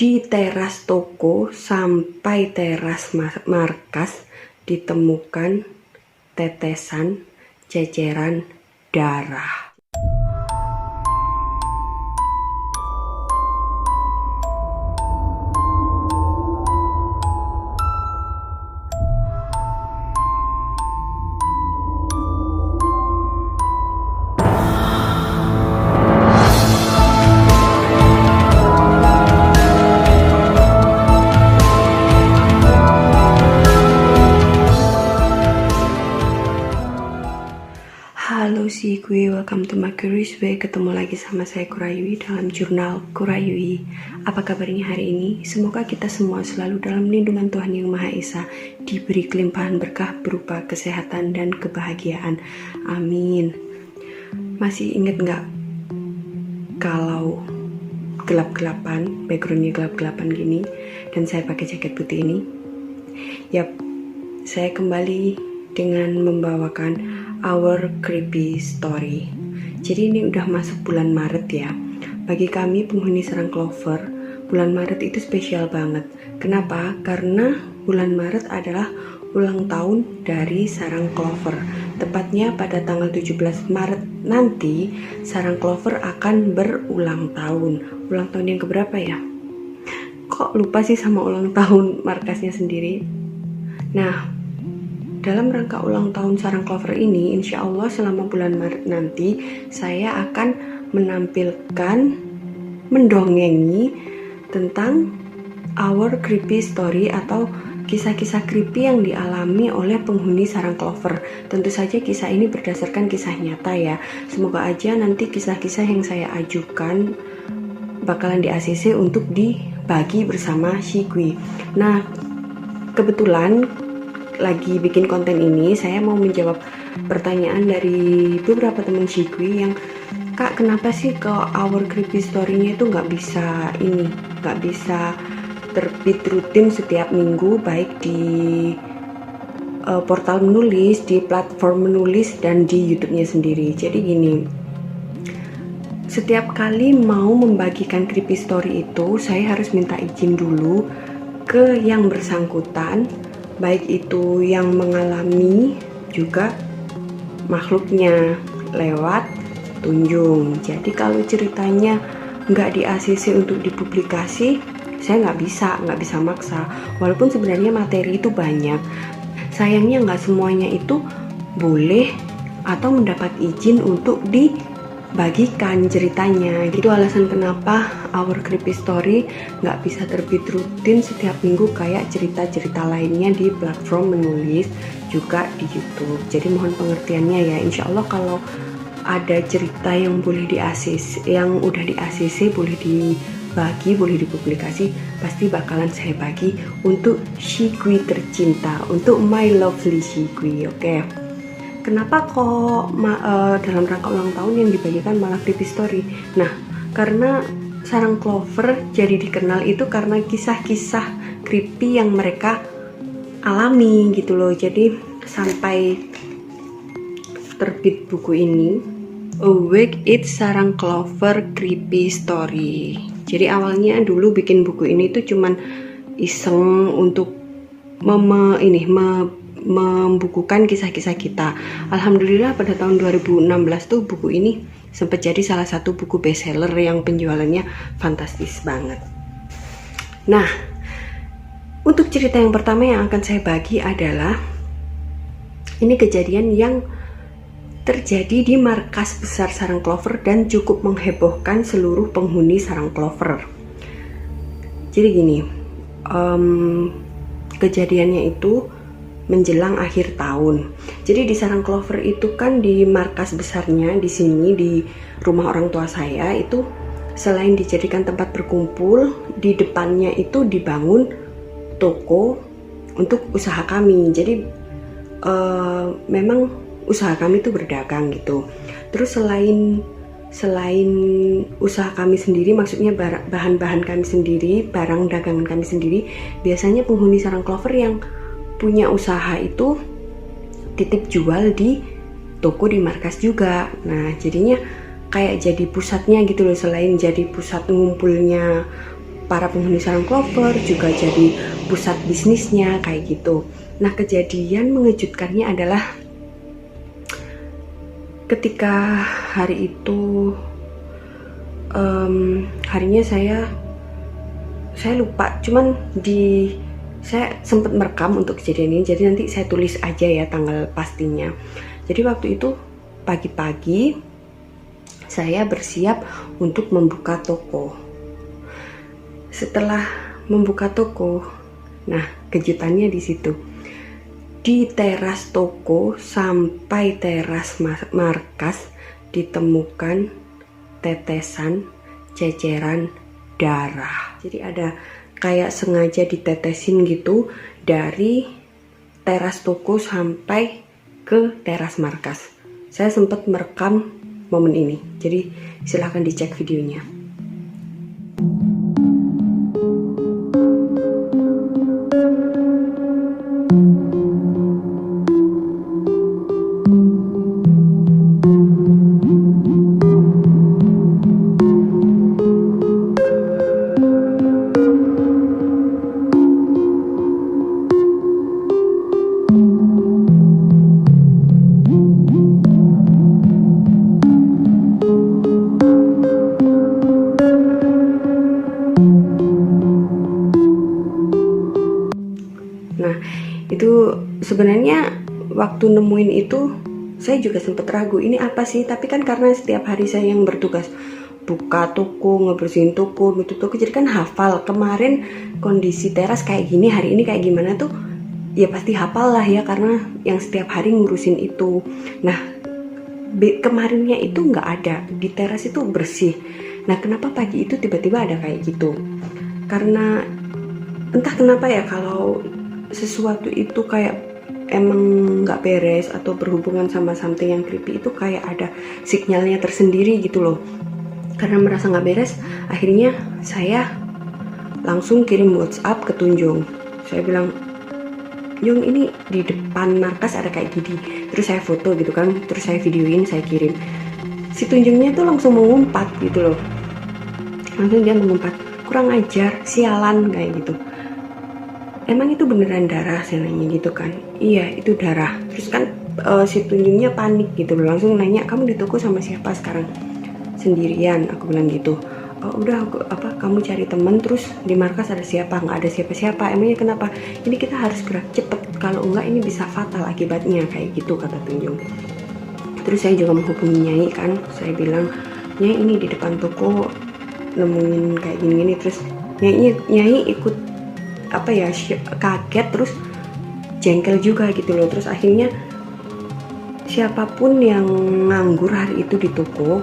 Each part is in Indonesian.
Di teras toko sampai teras markas ditemukan tetesan ceceran darah. Halo gue, welcome to my curious way. Ketemu lagi sama saya Kurayui dalam jurnal Kurayui. Apa kabarnya hari ini? Semoga kita semua selalu dalam lindungan Tuhan Yang Maha Esa, diberi kelimpahan berkah berupa kesehatan dan kebahagiaan. Amin. Masih inget gak kalau gelap-gelapan, backgroundnya gelap-gelapan gini, dan saya pakai jaket putih ini? Yap, saya kembali dengan membawakan Our Creepy Story. Jadi ini udah masuk bulan Maret ya. Bagi kami penghuni sarang Clover, bulan Maret itu spesial banget. Kenapa? Karena bulan Maret adalah ulang tahun dari sarang Clover. Tepatnya pada tanggal 17 Maret nanti sarang Clover akan berulang tahun. Ulang tahun yang keberapa ya? Kok lupa sih sama ulang tahun markasnya sendiri? Nah, dalam rangka ulang tahun sarang Clover ini, insya Allah selama bulan Maret nanti saya akan mendongengi tentang Our Creepy Story atau kisah-kisah creepy yang dialami oleh penghuni sarang Clover. Tentu saja kisah ini berdasarkan kisah nyata ya. Semoga aja nanti kisah-kisah yang saya ajukan bakalan di-ACC untuk dibagi bersama Shigui. Nah, kebetulan lagi bikin konten ini, saya mau menjawab pertanyaan dari beberapa teman Shigui yang, Kak, kenapa sih kalau Our Creepy Story-nya itu nggak bisa terbit rutin setiap minggu, baik di portal menulis, di platform menulis, dan di YouTube-nya sendiri. Jadi gini, setiap kali mau membagikan creepy story itu, saya harus minta izin dulu ke yang bersangkutan, baik itu yang mengalami juga makhluknya lewat tunjung. Jadi kalau ceritanya nggak di-ACC untuk dipublikasi, saya nggak bisa maksa. Walaupun sebenarnya materi itu banyak, sayangnya nggak semuanya itu boleh atau mendapat izin untuk dibagikan ceritanya. Gitu alasan kenapa Our Creepy Story nggak bisa terbit rutin setiap minggu kayak cerita-cerita lainnya di platform menulis, juga di YouTube. Jadi mohon pengertiannya ya. Insya Allah kalau ada cerita yang boleh di-ACC, yang udah di-ACC, boleh dibagi, boleh dipublikasi, pasti bakalan saya bagi untuk Shigui tercinta, untuk my lovely Shigui. Oke. Kenapa kok dalam rangka ulang tahun yang dibagikan malah creepy story? Nah, karena sarang Clover jadi dikenal itu karena kisah-kisah creepy yang mereka alami gitu loh. Jadi sampai terbit buku ini, Awake It Sarang Clover Creepy Story. Jadi awalnya dulu bikin buku ini tuh cuman iseng untuk membukukan kisah-kisah kita. Alhamdulillah pada tahun 2016 tuh buku ini sempat jadi salah satu buku bestseller yang penjualannya fantastis banget. Nah, untuk cerita yang pertama yang akan saya bagi adalah ini kejadian yang terjadi di markas besar sarang Clover dan cukup menghebohkan seluruh penghuni sarang Clover. Jadi gini, kejadiannya itu menjelang akhir tahun. Jadi di sarang Clover itu kan di markas besarnya di sini di rumah orang tua saya itu selain dijadikan tempat berkumpul, di depannya itu dibangun toko untuk usaha kami. Jadi memang usaha kami itu berdagang gitu. Terus selain usaha kami sendiri, maksudnya bahan-bahan kami sendiri, barang dagangan kami sendiri, biasanya penghuni sarang Clover yang punya usaha itu titip jual di toko di markas juga. Nah, jadinya kayak jadi pusatnya gitu loh. Selain jadi pusat ngumpulnya para penghuni sarang clover, juga jadi pusat bisnisnya kayak gitu. Nah, kejadian mengejutkannya adalah ketika hari itu harinya saya lupa, cuman saya sempat merekam untuk kejadian ini, jadi nanti saya tulis aja ya tanggal pastinya. Jadi waktu itu pagi-pagi saya bersiap untuk membuka toko. Setelah membuka toko, nah kejutannya di situ. Di teras toko sampai teras markas ditemukan tetesan ceceran darah. Jadi ada kayak sengaja ditetesin gitu dari teras toko sampai ke teras markas. Saya sempat merekam momen ini, jadi silahkan dicek videonya. Nah, itu sebenarnya waktu nemuin itu saya juga sempat ragu, ini apa sih? Tapi kan karena setiap hari saya yang bertugas buka toko, ngebersihin toko, nutup toko, jadi kan hafal kemarin kondisi teras kayak gini, hari ini kayak gimana tuh, ya pasti hafal lah ya, karena yang setiap hari ngurusin itu. Nah, kemarinnya itu nggak ada, di teras itu bersih. Nah, kenapa pagi itu tiba-tiba ada kayak gitu? Karena entah kenapa ya, kalau sesuatu itu kayak emang nggak beres atau berhubungan sama something yang creepy, itu kayak ada sinyalnya tersendiri gitu loh. Karena merasa nggak beres, akhirnya saya langsung kirim WhatsApp ke Tunjung. Saya bilang, Jung, ini di depan markas ada kayak gini. Terus saya foto gitu kan, terus saya videoin, saya kirim. Si Tunjungnya tuh langsung mengumpat gitu loh. Langsung dia mengumpat, kurang ajar, sialan kayak gitu. Emang itu beneran darah, saya nanya gitu kan. Iya, itu darah. Terus kan si Tunjungnya panik gitu loh, langsung nanya, kamu di toko sama siapa sekarang? Sendirian, aku bilang gitu. Oh, udah kamu cari temen, terus di markas ada siapa? Nggak ada siapa-siapa. Emangnya kenapa? Ini kita harus gerak cepet, kalau enggak ini bisa fatal akibatnya, kayak gitu kata Tunjung. Terus saya juga menghubungi Nyai kan, saya bilang, Nyai ini di depan toko nemuin kayak gini-gini. Terus Nyai ikut kaget, terus jengkel juga gitu loh. Terus akhirnya siapapun yang nganggur hari itu di toko,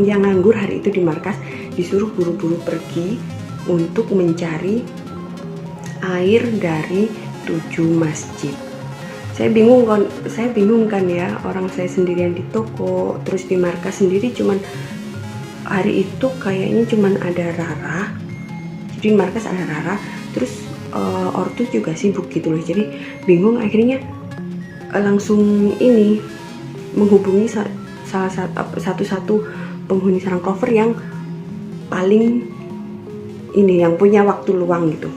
yang nganggur hari itu di markas, disuruh buru-buru pergi untuk mencari air dari 7 masjid. Saya bingung kan ya, orang saya sendirian di toko, terus di markas sendiri cuman hari itu kayaknya cuman ada Rara. Jadi di markas ada Rara, terus ortu juga sibuk gitu loh. Jadi bingung, akhirnya langsung ini menghubungi satu-satu penghuni sarang clover yang paling ini, yang punya waktu luang gitu.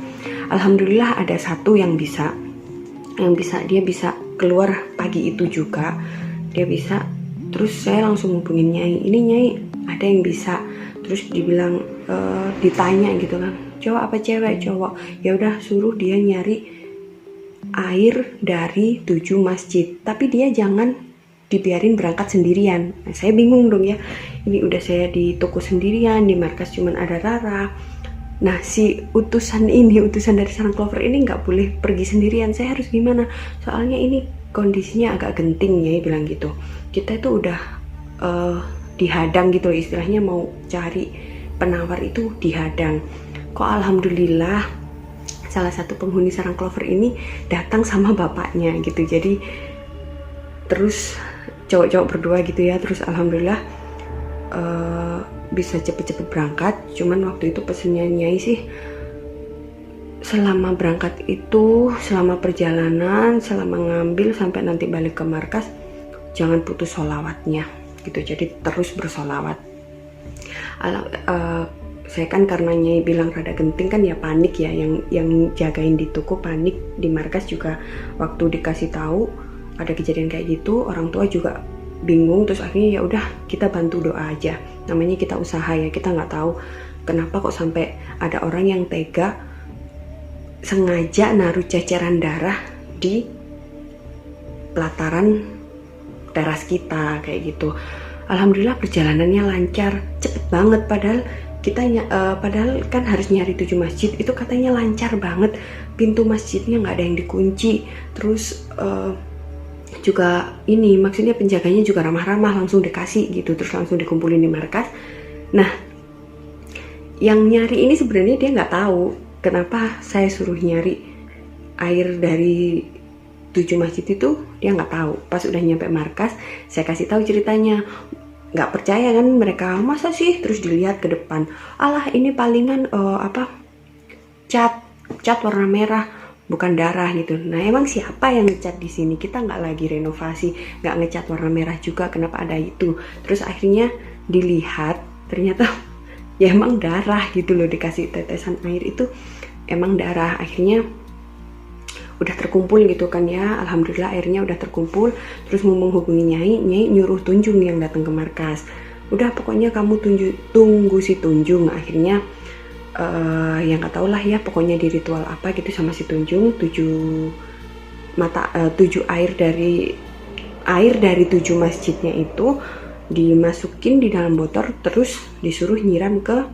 Alhamdulillah ada satu yang bisa dia bisa keluar pagi itu juga, dia bisa. Terus saya langsung hubungin Nyai, ini Nyai ada yang bisa. Terus dibilang ditanya gitu kan, cowok apa cewek? Cowok. Ya udah, suruh dia nyari air dari 7 masjid, tapi dia jangan dibiarin berangkat sendirian. Nah, saya bingung dong ya, ini udah saya di toko sendirian, di markas cuman ada Rara. Nah, si utusan dari sarang clover ini nggak boleh pergi sendirian. Saya harus gimana? Soalnya ini kondisinya agak genting ya, bilang gitu. Kita itu udah dihadang gitu, istilahnya mau cari penawar itu dihadang. Kok alhamdulillah salah satu penghuni sarang clover ini datang sama bapaknya gitu. Jadi terus cowok-cowok berdua gitu ya. Terus alhamdulillah bisa cepet-cepet berangkat. Cuman waktu itu pesennya Nyai sih, selama berangkat itu, selama perjalanan, selama ngambil sampai nanti balik ke markas, jangan putus sholawatnya gitu. Jadi terus bersolawat. saya kan karena Nyai bilang rada genting kan ya panik ya, yang jagain di toko panik, di markas juga waktu dikasih tahu ada kejadian kayak gitu orang tua juga bingung. Terus akhirnya ya udah kita bantu doa aja, namanya kita usaha ya, kita nggak tahu kenapa kok sampai ada orang yang tega sengaja naruh ceceran darah di pelataran teras kita kayak gitu. Alhamdulillah perjalanannya lancar, cepet banget, padahal kan harus nyari 7 masjid, itu katanya lancar banget, pintu masjidnya nggak ada yang dikunci, terus juga ini maksudnya penjaganya juga ramah-ramah, langsung dikasih gitu, terus langsung dikumpulin di markas. Nah, yang nyari ini sebenarnya dia nggak tahu kenapa saya suruh nyari air dari 7 masjid itu, dia nggak tahu. Pas udah nyampe markas, saya kasih tahu ceritanya. Nggak percaya kan mereka, masa sih? Terus dilihat ke depan, alah ini palingan cat warna merah, bukan darah gitu. Nah emang siapa yang ngecat di sini? Kita nggak lagi renovasi, nggak ngecat warna merah juga, kenapa ada itu? Terus akhirnya dilihat, ternyata ya emang darah gitu loh, dikasih tetesan air itu emang darah. Akhirnya udah terkumpul gitu kan ya, alhamdulillah airnya udah terkumpul. Terus mau menghubungi Nyai nyuruh Tunjung yang datang ke markas. Udah pokoknya kamu tunggu si Tunjung. Akhirnya yang nggak tau lah ya, pokoknya di ritual apa gitu sama si Tunjung, 7 air dari 7 masjidnya itu dimasukin di dalam botol, terus disuruh nyiram ke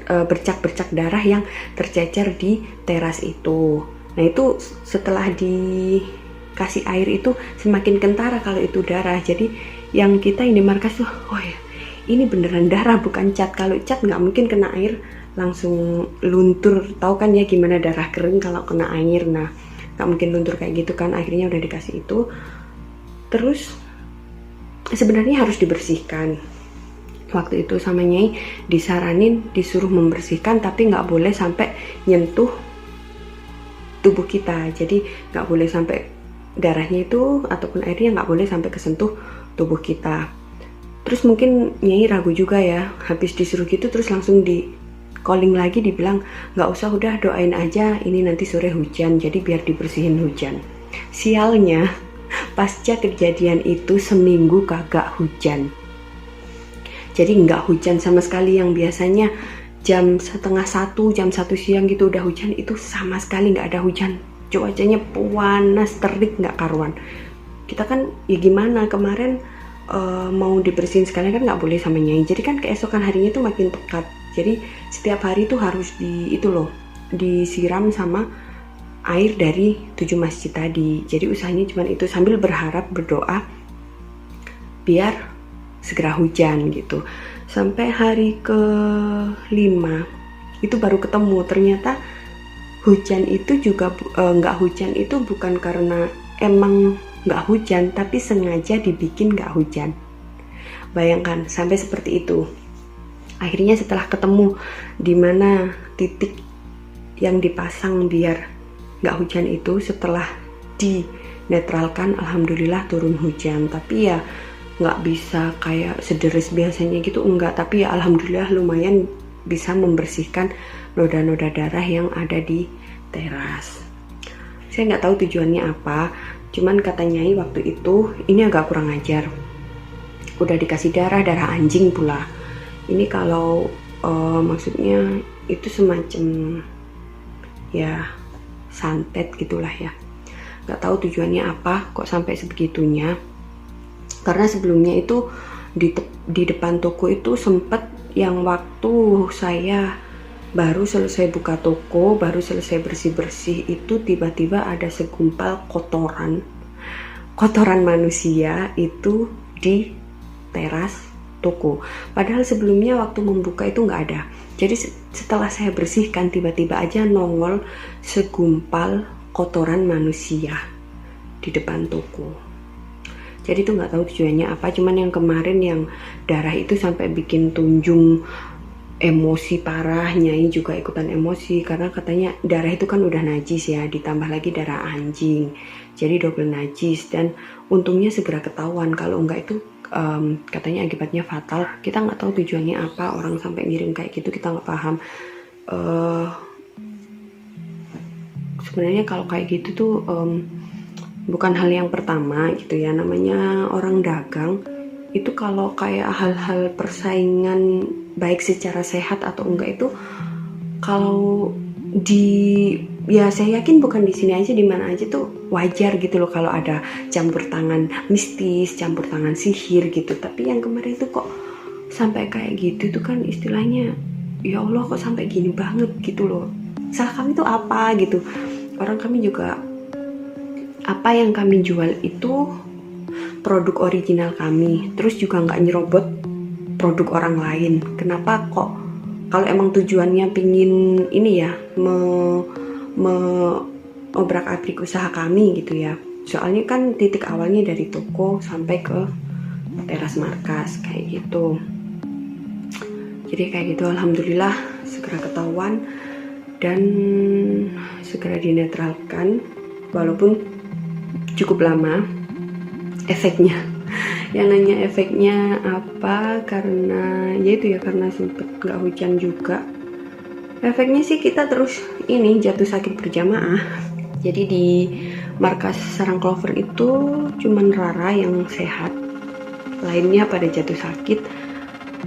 bercak-bercak darah yang tercecer di teras itu. Nah itu setelah dikasih air itu semakin kentara kalau itu darah. Jadi yang kita ini markas tuh, oh ya ini beneran darah bukan cat. Kalau cat nggak mungkin kena air langsung luntur, tahu kan ya gimana darah kering kalau kena air. Nah nggak mungkin luntur kayak gitu kan. Akhirnya udah dikasih itu, terus sebenarnya harus dibersihkan. Waktu itu sama Nyai disaranin disuruh membersihkan, tapi nggak boleh sampai nyentuh tubuh kita. Jadi nggak boleh sampai darahnya itu ataupun airnya nggak boleh sampai kesentuh tubuh kita. Terus mungkin Nyai ragu juga ya, habis disuruh gitu terus langsung di calling lagi, dibilang nggak usah, udah doain aja, ini nanti sore hujan, jadi biar dibersihin hujan. Sialnya pasca kejadian itu seminggu kagak hujan. Jadi nggak hujan sama sekali. Yang biasanya jam 12:30, jam 1 siang gitu udah hujan, itu sama sekali nggak ada hujan. Cuacanya panas terik nggak karuan. Kita kan ya gimana, kemarin mau dibersihin sekalian kan nggak boleh sama Nyai. Jadi kan keesokan harinya itu makin pekat. Jadi setiap hari itu harus disiram sama air dari 7 masjid tadi. Jadi usahanya cuma itu, sambil berharap, berdoa biar segera hujan gitu. Sampai hari ke-5 itu baru ketemu, ternyata hujan itu juga nggak hujan itu bukan karena emang nggak hujan, tapi sengaja dibikin nggak hujan. Bayangkan sampai seperti itu. Akhirnya setelah ketemu di mana titik yang dipasang biar nggak hujan itu, setelah dinetralkan, alhamdulillah turun hujan. Tapi ya nggak bisa kayak sederes biasanya gitu, enggak. Tapi ya alhamdulillah lumayan bisa membersihkan noda-noda darah yang ada di teras. Saya nggak tahu tujuannya apa, cuman kata Nyai waktu itu ini agak kurang ajar, udah dikasih darah anjing pula. Ini kalau maksudnya itu semacam ya santet gitulah ya. Nggak tahu tujuannya apa kok sampai sebegitunya. Karena sebelumnya itu di depan toko itu sempet yang waktu saya baru selesai buka toko, baru selesai bersih-bersih, itu tiba-tiba ada segumpal kotoran manusia itu di teras toko. Padahal sebelumnya waktu membuka itu nggak ada. Jadi setelah saya bersihkan, tiba-tiba aja nongol segumpal kotoran manusia di depan toko. Jadi tuh nggak tahu tujuannya apa. Cuman yang kemarin yang darah itu sampai bikin Tunjung emosi parah, Nyai juga ikutan emosi karena katanya darah itu kan udah najis ya, ditambah lagi darah anjing, jadi double najis. Dan untungnya segera ketahuan, kalau enggak itu katanya akibatnya fatal. Kita nggak tahu tujuannya apa, orang sampai ngirim kayak gitu kita nggak paham. Sebenarnya kalau kayak gitu tuh bukan hal yang pertama gitu ya, namanya orang dagang itu kalau kayak hal-hal persaingan baik secara sehat atau enggak itu kalau ya saya yakin bukan di sini aja, di mana aja tuh wajar gitu loh kalau ada campur tangan mistis, campur tangan sihir gitu. Tapi yang kemarin itu kok sampai kayak gitu tuh kan istilahnya, ya Allah kok sampai gini banget gitu loh. Salah kami tuh apa gitu? Orang kami juga, apa yang kami jual itu produk original kami, terus juga nggak nyerobot produk orang lain. Kenapa kok kalau emang tujuannya pingin ini ya obrak-abrik usaha kami gitu ya, soalnya kan titik awalnya dari toko sampai ke teras markas kayak gitu. Jadi kayak gitu, alhamdulillah segera ketahuan dan segera dinetralkan, walaupun cukup lama efeknya. Yang nanya efeknya apa, karena yaitu ya karena sempet nggak hujan juga. Efeknya sih kita terus ini jatuh sakit berjamaah. Jadi di markas sarang clover itu cuman Rara yang sehat, lainnya pada jatuh sakit.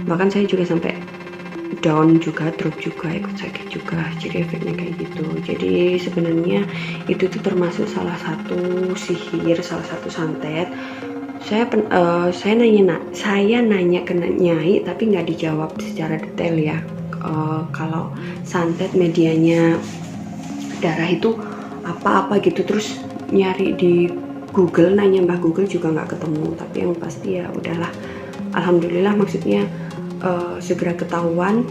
Bahkan saya juga sampai down juga, drop juga, ikut sakit juga. Jadi efeknya kayak gitu. Jadi sebenarnya itu tuh termasuk salah satu sihir, salah satu santet. Saya nanya ke Nyai tapi nggak dijawab secara detail ya. Kalau santet medianya darah itu apa gitu, terus nyari di Google, nanya Mbah Google juga nggak ketemu. Tapi yang pasti ya udahlah, alhamdulillah, maksudnya segera ketahuan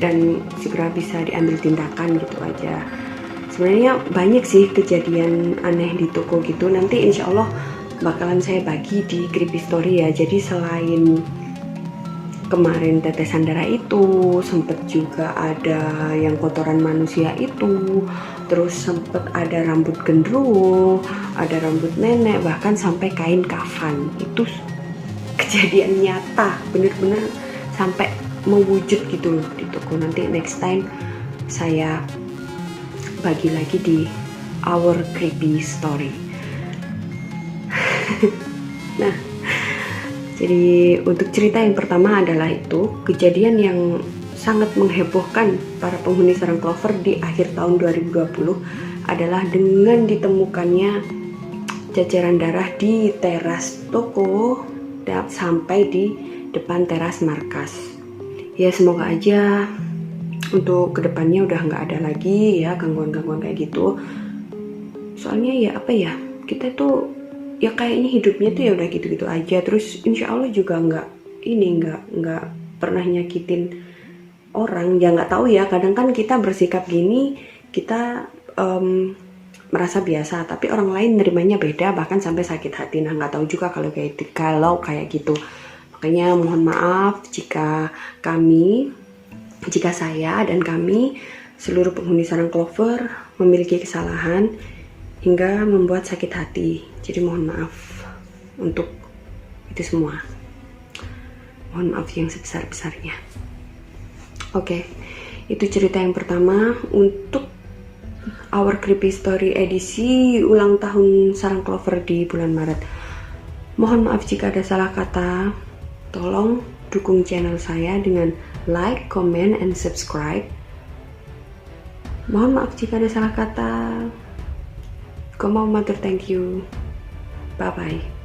dan segera bisa diambil tindakan gitu aja. Sebenarnya banyak sih kejadian aneh di toko gitu, nanti insya Allah bakalan saya bagi di Creepy Story ya. Jadi selain kemarin tetesan darah itu, sempet juga ada yang kotoran manusia itu, terus sempet ada rambut gendruwo, ada rambut nenek, bahkan sampai kain kafan. Itu kejadian nyata, bener-bener sampai mewujud gitu loh di toko. Nanti next time saya bagi lagi di Our Creepy Story. Nah, jadi untuk cerita yang pertama adalah itu kejadian yang sangat menghebohkan para penghuni sarang clover di akhir tahun 2020 adalah dengan ditemukannya jajaran darah di teras toko sampai di depan teras markas. Ya semoga aja untuk kedepannya udah nggak ada lagi ya gangguan-gangguan kayak gitu. Soalnya ya apa ya, kita tuh ya kayaknya hidupnya tuh ya udah gitu-gitu aja. Terus insya Allah juga nggak pernah nyakitin orang. Ya nggak tahu ya, kadang kan kita bersikap gini, kita merasa biasa, tapi orang lain nerimanya beda, bahkan sampai sakit hati. Nah nggak tahu juga kalau kayak gitu. Makanya mohon maaf jika saya dan kami seluruh penghuni sarang clover memiliki kesalahan hingga membuat sakit hati. Jadi mohon maaf untuk itu semua. Mohon maaf yang sebesar-besarnya. Oke, itu cerita yang pertama untuk Our Creepy Story edisi ulang tahun sarang clover di bulan Maret. Mohon maaf jika ada salah kata. Tolong dukung channel saya dengan like, comment, and subscribe. Mohon maaf jika ada salah kata. Thank you. Bye bye.